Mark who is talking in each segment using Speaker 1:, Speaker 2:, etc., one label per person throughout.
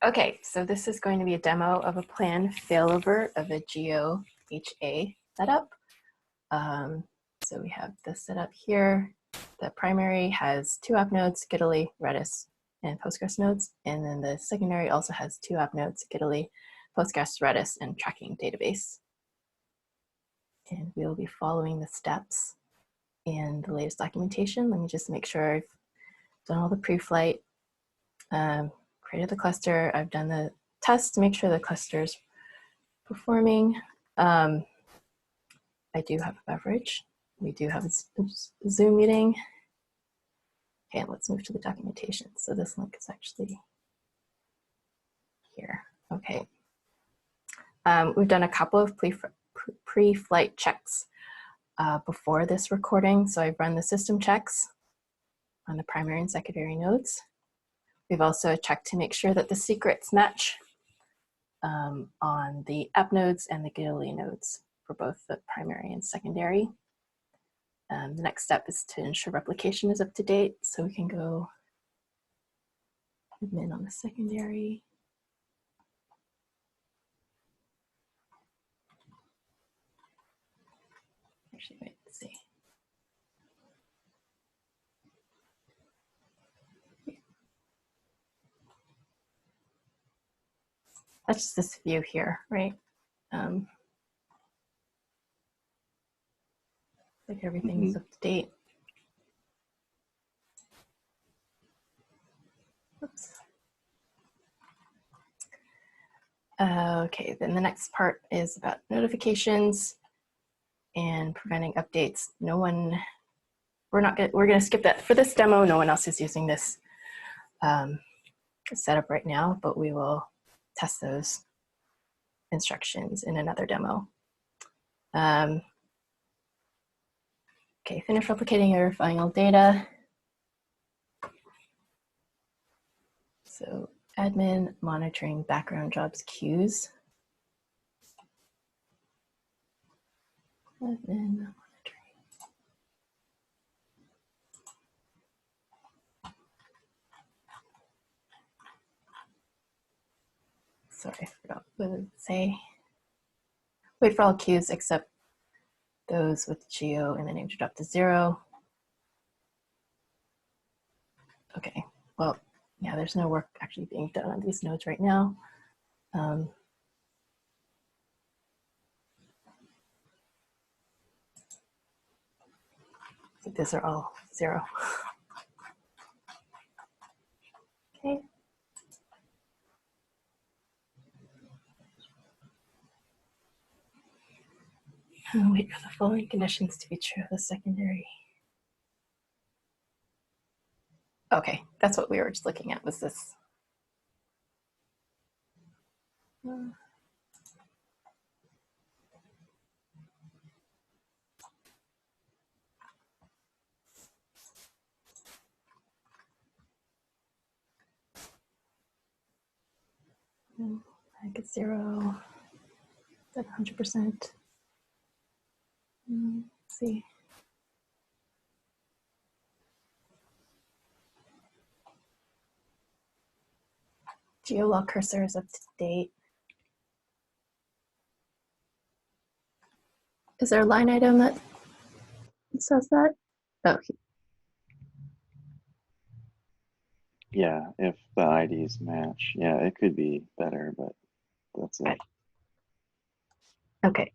Speaker 1: Okay, so this is going to be a demo of a planned failover of a Geo HA setup. So we have this setup here. The primary has 2 app nodes, Gitterly, Redis, and Postgres nodes. And then the secondary also has 2 app nodes, Gitterly, Postgres, Redis, and tracking database. And we'll be following the steps in the latest documentation. Let me just make sure I've done all the pre-flight, created the cluster. I've done the test to make sure the cluster is performing. I do have a beverage. We do have a Zoom meeting. Okay, let's move to the documentation. So this link is actually here. Okay. We've done a couple of pre-flight checks before this recording. So I've run the system checks on the primary and secondary nodes. We've also checked to make sure that the secrets match on the app nodes and the Gitterly nodes for both the primary and secondary. The next step is to ensure replication is up to date. So we can go admin on the secondary. Actually, wait, let's see. That's just this view here, right? Like everything's up to date. Oops. Okay, then the next part is about notifications and preventing updates. We're gonna skip that. For this demo, no one else is using this setup right now, but we will test those instructions in another demo. Okay, finish replicating and verifying all data. So admin monitoring background jobs queues. Admin monitoring. Sorry, I forgot what it would say. Wait for all queues except those with Geo and the name to drop to 0. Okay, well, yeah, there's no work actually being done on these nodes right now. So these are all 0. Okay. And wait for the following conditions to be true of the secondary. Okay, that's what we were just looking at, was this. I get 0, that 100%. Let's see. GeoLog cursor is up to date. Is there a line item that says that? Oh.
Speaker 2: Yeah, if the IDs match. Yeah, it could be better, but that's it.
Speaker 1: Okay.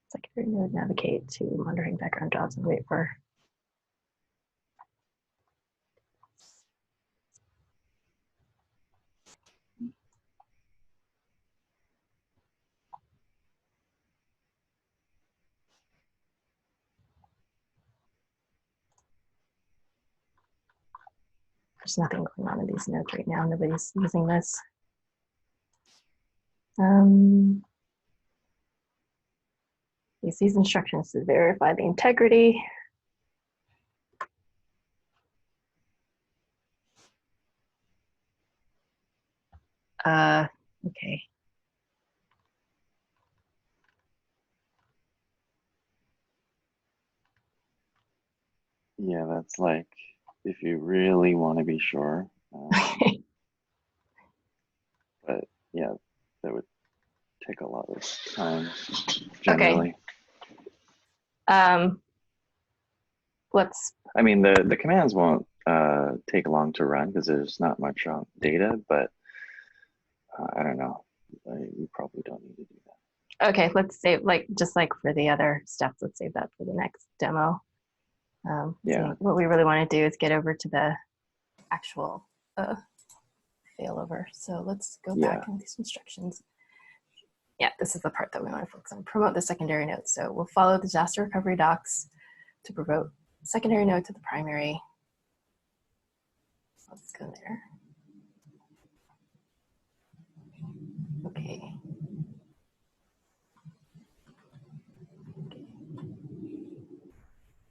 Speaker 1: Secondary node navigate to monitoring background jobs and wait for. There's nothing going on in these nodes right now. Nobody's using this. Use these instructions to verify the integrity. Okay.
Speaker 2: Yeah, that's like if you really want to be sure. But yeah, that would take a lot of time
Speaker 1: Okay.
Speaker 2: generally.
Speaker 1: Let's,
Speaker 2: I mean, the commands won't take long to run because there's not much data, but I don't know. You probably don't need to do that.
Speaker 1: okay, let's save, like, just like for the other steps, let's save that for the next demo.
Speaker 2: Yeah.
Speaker 1: So what we really want to do is get over to the actual failover. So let's go back
Speaker 2: Yeah.
Speaker 1: into these instructions. Yeah, this is the part that we want to focus on. Promote the secondary node. So we'll follow the disaster recovery docs to promote secondary node to the primary. Let's go there. Okay.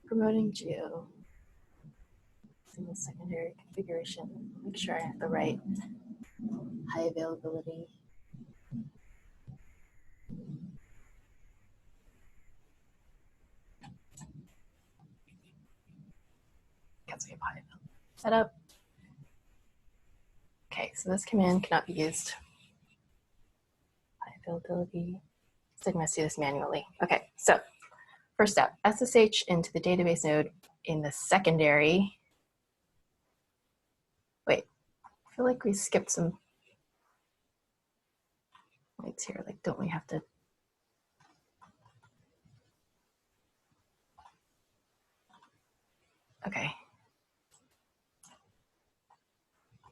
Speaker 1: Promoting Geo. Single secondary configuration. Make sure I have the right high availability. Because we have high availability setup. Okay, so this command cannot be used. High availability. Sigma, do this manually. Okay, so first step, SSH into the database node in the secondary. Wait, I feel like we skipped some points here. Like, don't we have to? Okay.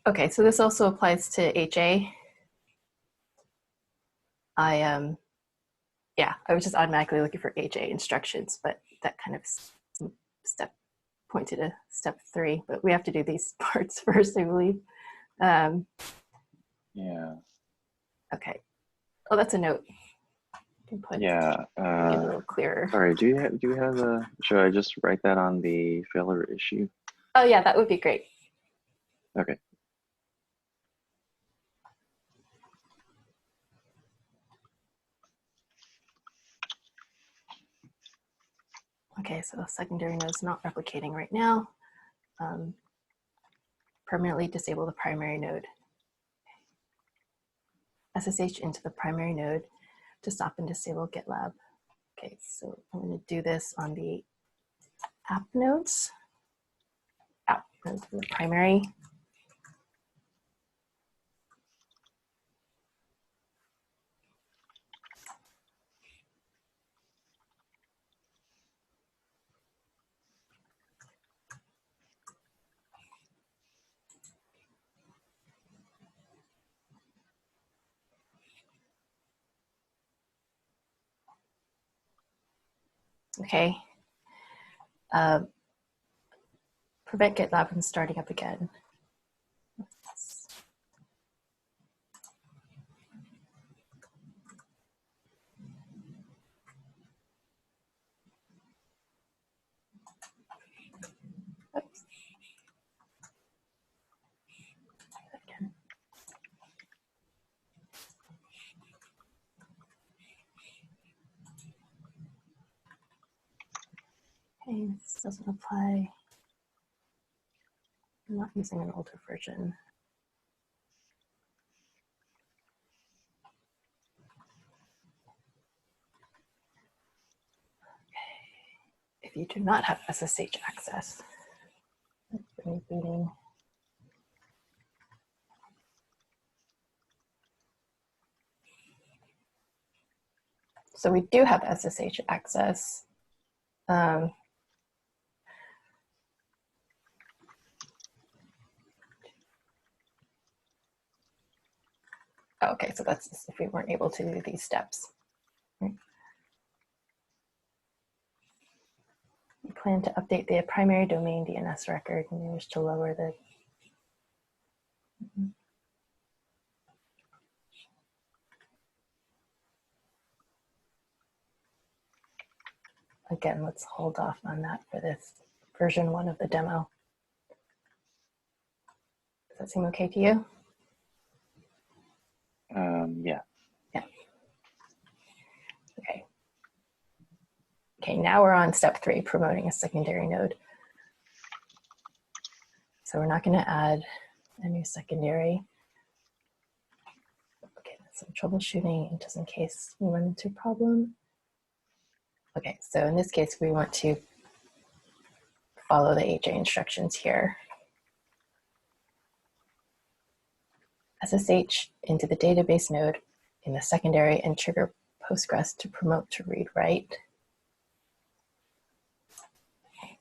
Speaker 1: Okay, so this also applies to HA. Yeah, I was just automatically looking for HA instructions, but that kind of step pointed to step 3, but we have to do these parts first, I believe.
Speaker 2: Yeah.
Speaker 1: Okay. Oh, that's a note. You can put,
Speaker 2: Yeah.
Speaker 1: make it a little clearer.
Speaker 2: Sorry, do you have a, should I just write that on the failover issue?
Speaker 1: Oh yeah, that would be great.
Speaker 2: Okay.
Speaker 1: Okay, so secondary node's not replicating right now. Permanently disable the primary node. SSH into the primary node to stop and disable GitLab. Okay, so I'm going to do this on the app nodes. App nodes for the primary. Okay. Prevent GitLab from starting up again. Oops. Again. Okay, this doesn't apply. I'm not using an older version. If you do not have SSH access, rebooting. So we do have SSH access. Okay, so that's if we weren't able to do these steps. Right. We plan to update the primary domain DNS record and we wish to lower the Again, let's hold off on that for this version 1 of the demo. Does that seem okay to you?
Speaker 2: Yeah.
Speaker 1: Yeah. Okay. Okay, now we're on step 3, promoting a secondary node. So we're not going to add a new secondary. Okay, some troubleshooting just in case we run into a problem. Okay, so in this case, we want to follow the HA instructions here. SSH into the database node in the secondary and trigger Postgres to promote to read write.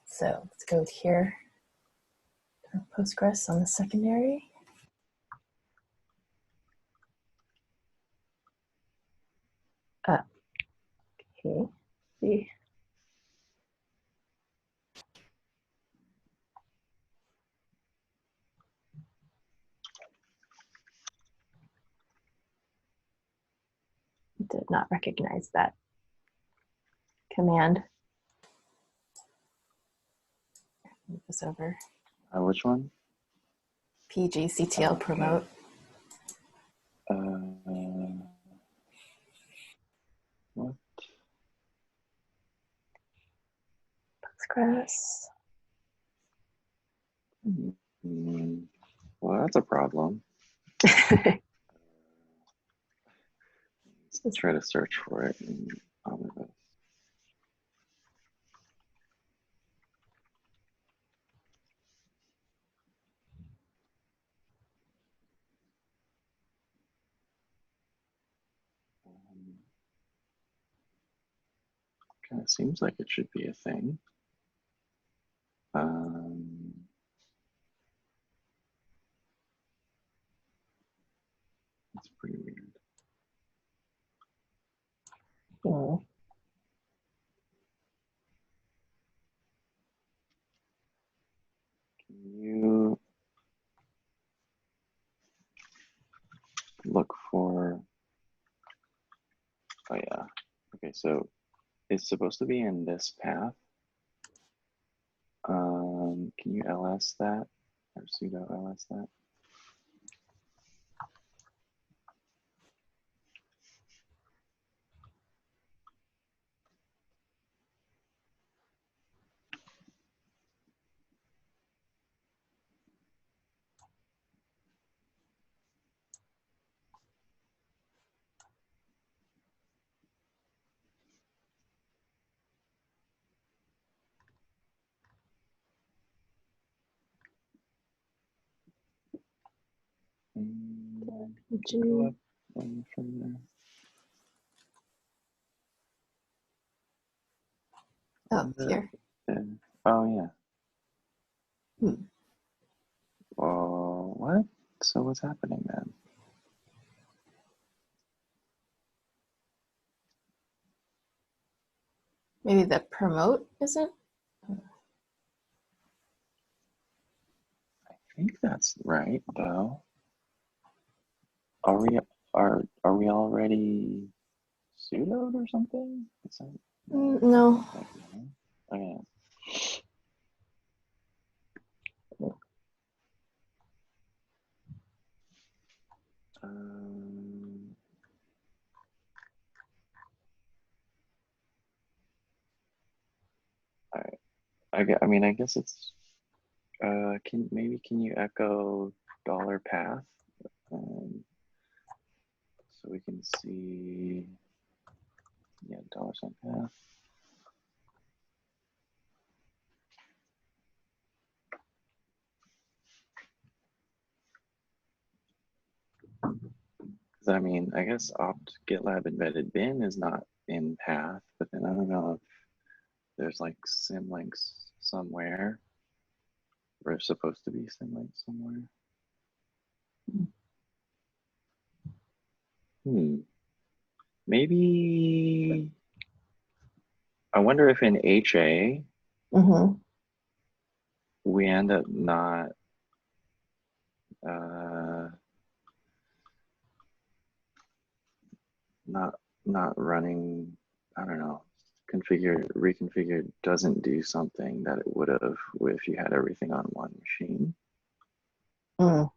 Speaker 1: So let's go with here. Postgres on the secondary. Okay. See. Did not recognize that command. Move this over.
Speaker 2: Which one?
Speaker 1: pgctl promote.
Speaker 2: What?
Speaker 1: Postgres.
Speaker 2: Well, that's a problem. Let's try to search for it in Omnibus. Kind of seems like it should be a thing. It's pretty weird.
Speaker 1: Oh.
Speaker 2: Can you look for, oh yeah, okay, so it's supposed to be in this path. Can you ls that or sudo ls that? Go up from there.
Speaker 1: Oh, here.
Speaker 2: Oh yeah.
Speaker 1: Hmm.
Speaker 2: Well, what? So what's happening then?
Speaker 1: Maybe the promote isn't?
Speaker 2: I think that's right though. Are we already sudoed or something? Is that,
Speaker 1: No.
Speaker 2: Okay. I mean, I guess it's, can you echo $path? So we can see, yeah, $path. I mean, I guess opt GitLab embedded bin is not in path, but then I don't know if there's like symlinks somewhere. We're supposed to be symlinks somewhere. Maybe, I wonder if in HA, we end up not, not running, I don't know, reconfigured doesn't do something that it would have if you had everything on one machine.
Speaker 1: Yeah.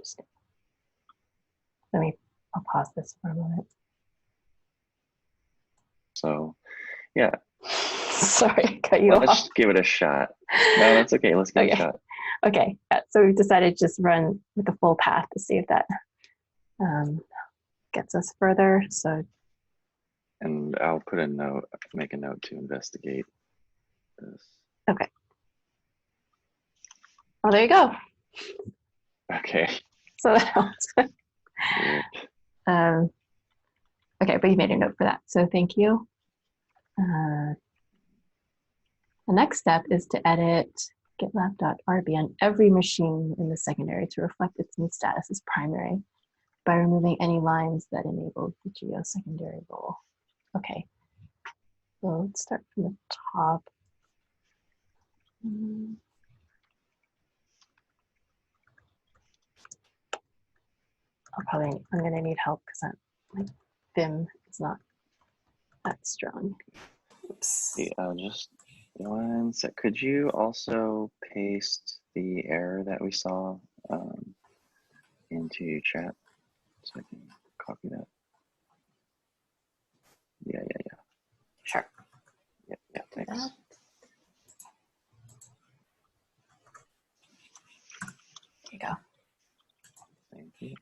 Speaker 1: Interesting. I'll pause this for a moment.
Speaker 2: So yeah.
Speaker 1: Sorry, I cut you off.
Speaker 2: Let's give it a shot. No, that's okay. Let's give it a shot.
Speaker 1: Okay, so we've decided to just run with the full path to see if that gets us further. So,
Speaker 2: and I'll put a note, make a note to investigate this.
Speaker 1: Okay. Oh, there you go.
Speaker 2: Okay.
Speaker 1: So that helps.
Speaker 2: Weird.
Speaker 1: Okay, but you made a note for that, so thank you. The next step is to edit GitLab.rb on every machine in the secondary to reflect its new status as primary by removing any lines that enabled the Geo secondary role. Okay, so let's start from the top. I'm gonna need help because my Vim is not that strong. Oops.
Speaker 2: Yeah, just one sec. Could you also paste the error that we saw into your chat so I can copy that? Yeah.
Speaker 1: Sure.
Speaker 2: Yeah, thanks.
Speaker 1: There you go.
Speaker 2: Thank you.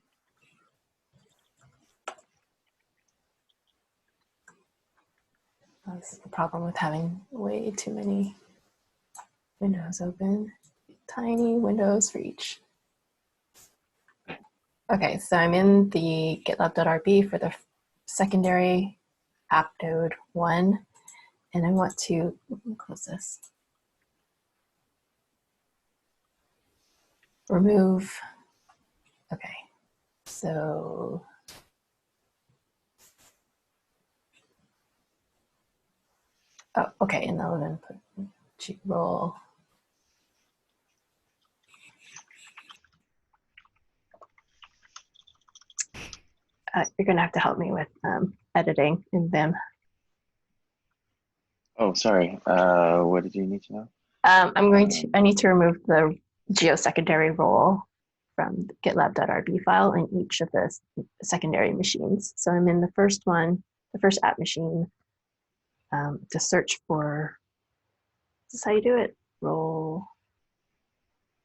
Speaker 1: That's the problem with having way too many windows open. Tiny windows for each. Okay, so I'm in the GitLab.rb for the secondary app node 1, and I want to close this. Remove. Okay, so okay, and I'll then put G role. You're gonna have to help me with editing in Vim.
Speaker 2: Oh, sorry. What did you need to know?
Speaker 1: I need to remove the Geo secondary role from the GitLab.rb file in each of the secondary machines. So I'm in the first one, the first app machine, to search for, is this how you do it? Role.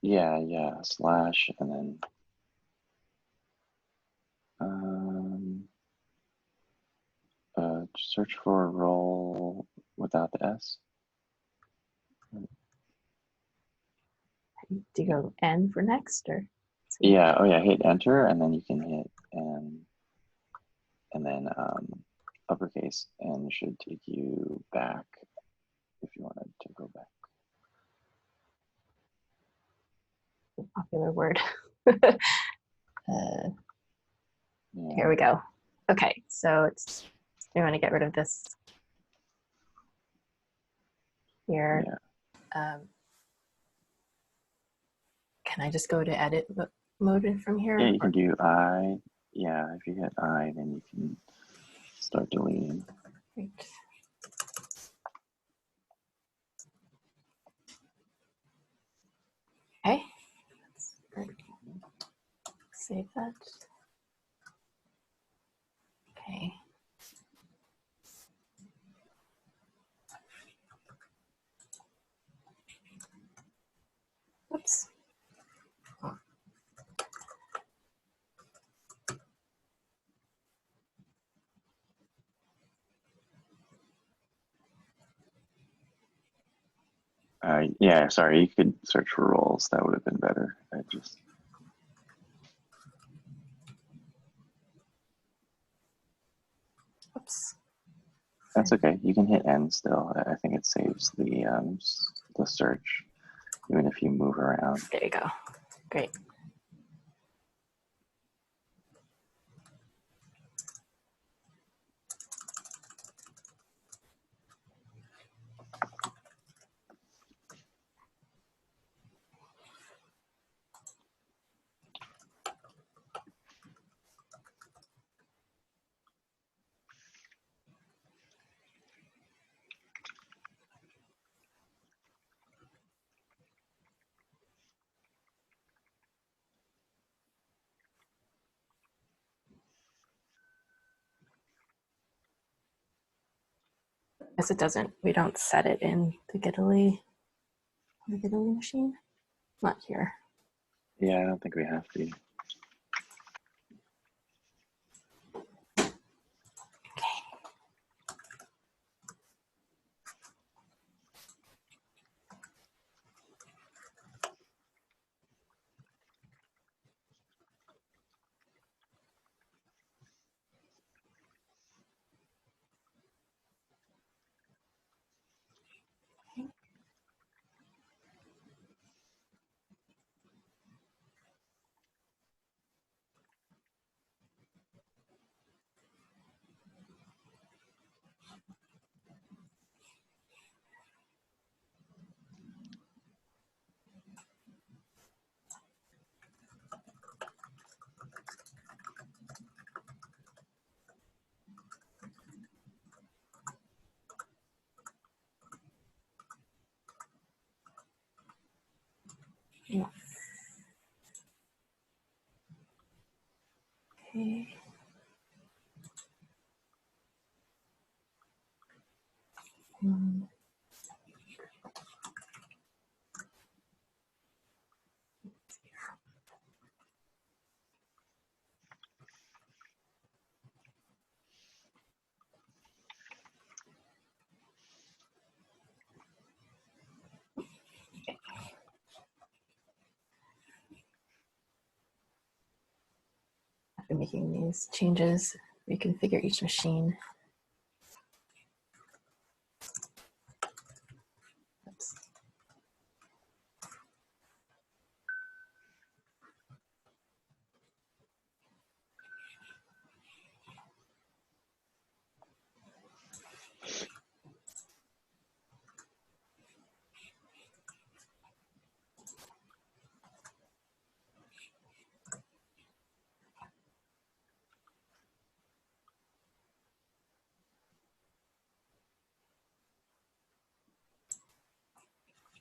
Speaker 2: Yeah, slash, and then search for a role without the S.
Speaker 1: Do you go N for next, or?
Speaker 2: Yeah, oh yeah, hit enter, and then you can hit N, and then uppercase, and should take you back if you wanted to go back.
Speaker 1: A popular word.
Speaker 2: Yeah.
Speaker 1: Here we go. Okay, so we want to get rid of this here.
Speaker 2: Yeah.
Speaker 1: Can I just go to edit mode from here?
Speaker 2: Yeah, you can do I. Yeah, if you hit I, then you can start deleting.
Speaker 1: Great. Okay. Save that. Okay. Oops.
Speaker 2: Yeah, sorry, you could search for roles. That would have been better.
Speaker 1: Oops.
Speaker 2: That's okay. You can hit N still. I think it saves the search, even if you move around.
Speaker 1: There you go. Great. Yes, it doesn't. We don't set it in the Gitaly machine. Not here.
Speaker 2: Yeah, I don't think we have to.
Speaker 1: Yeah. Okay. After making these changes, reconfigure each machine. Oops.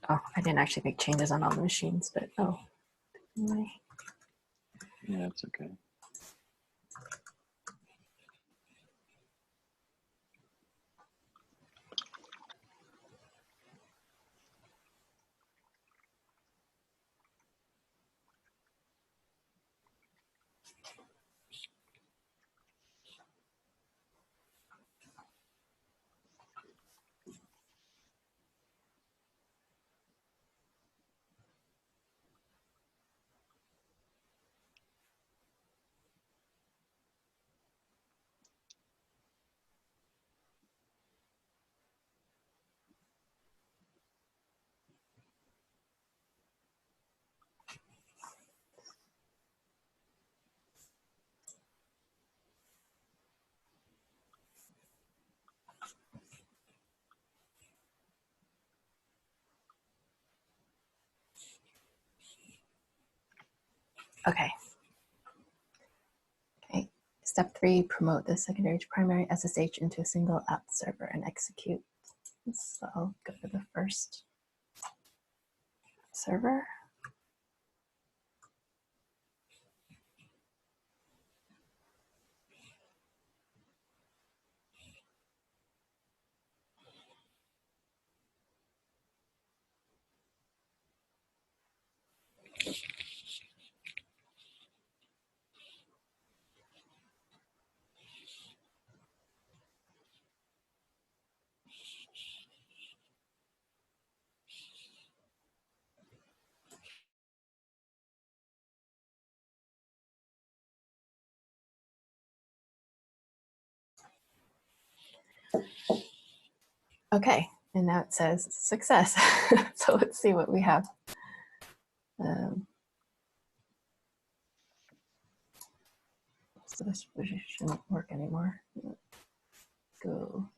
Speaker 1: Oh, I didn't actually make changes on all the machines, but oh. Anyway.
Speaker 2: Yeah, that's okay.
Speaker 1: Okay. Okay. Step 3, promote the secondary to primary SSH into a single app server and execute. So I'll go to the first server. Okay, and now it says success. So let's see what we have. So this shouldn't work anymore. Go.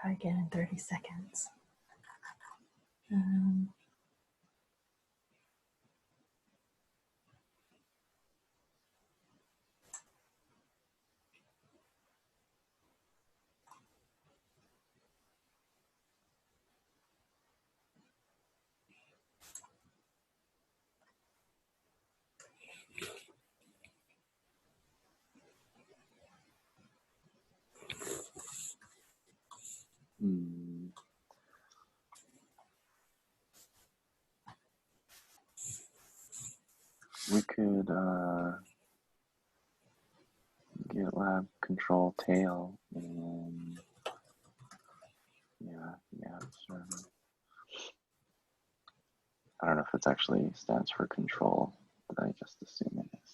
Speaker 1: Try again in 30 seconds.
Speaker 2: we could GitLab control tail and yeah, server. I don't know if it actually stands for control, but I just assume it is.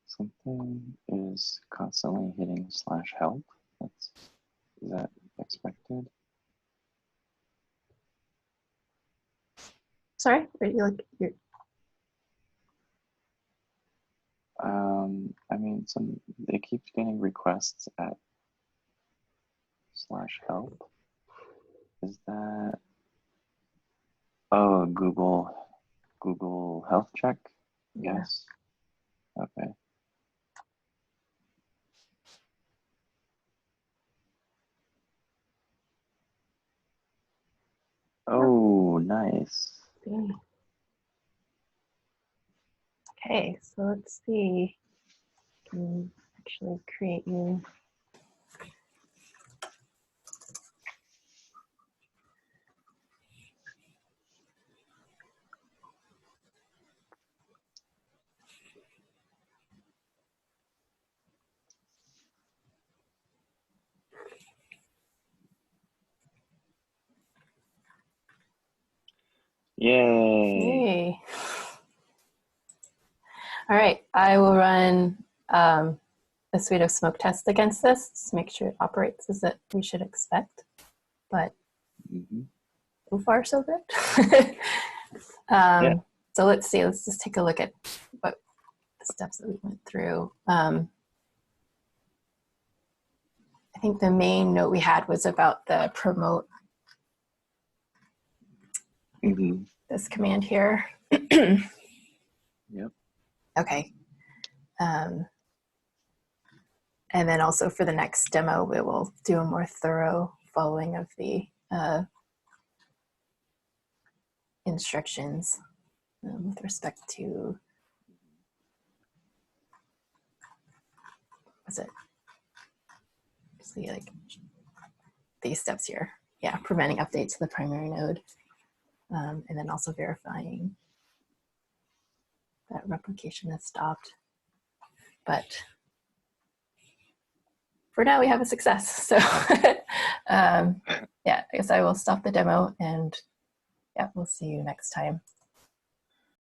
Speaker 2: Something is constantly hitting /help. Is that expected?
Speaker 1: Sorry, are you like you're...
Speaker 2: I mean, they keep getting requests at /help. Is that, oh, Google health check?
Speaker 1: Yeah.
Speaker 2: Yes. Okay. Oh, nice.
Speaker 1: Okay, so let's see. I can actually create you.
Speaker 2: Yay.
Speaker 1: Yay. All right, I will run a suite of smoke tests against this to make sure it operates as we should expect. But so far, so good.
Speaker 2: Yeah.
Speaker 1: So let's see, let's just take a look at what the steps that we went through. I think the main note we had was about the promote. This command here.
Speaker 2: Yep.
Speaker 1: Okay. And then also for the next demo, we will do a more thorough following of the instructions with respect to, what's it? See, like these steps here. Yeah, preventing updates to the primary node. And then also verifying that replication has stopped. But for now, we have a success. So yeah, I guess I will stop the demo and yeah, we'll see you next time.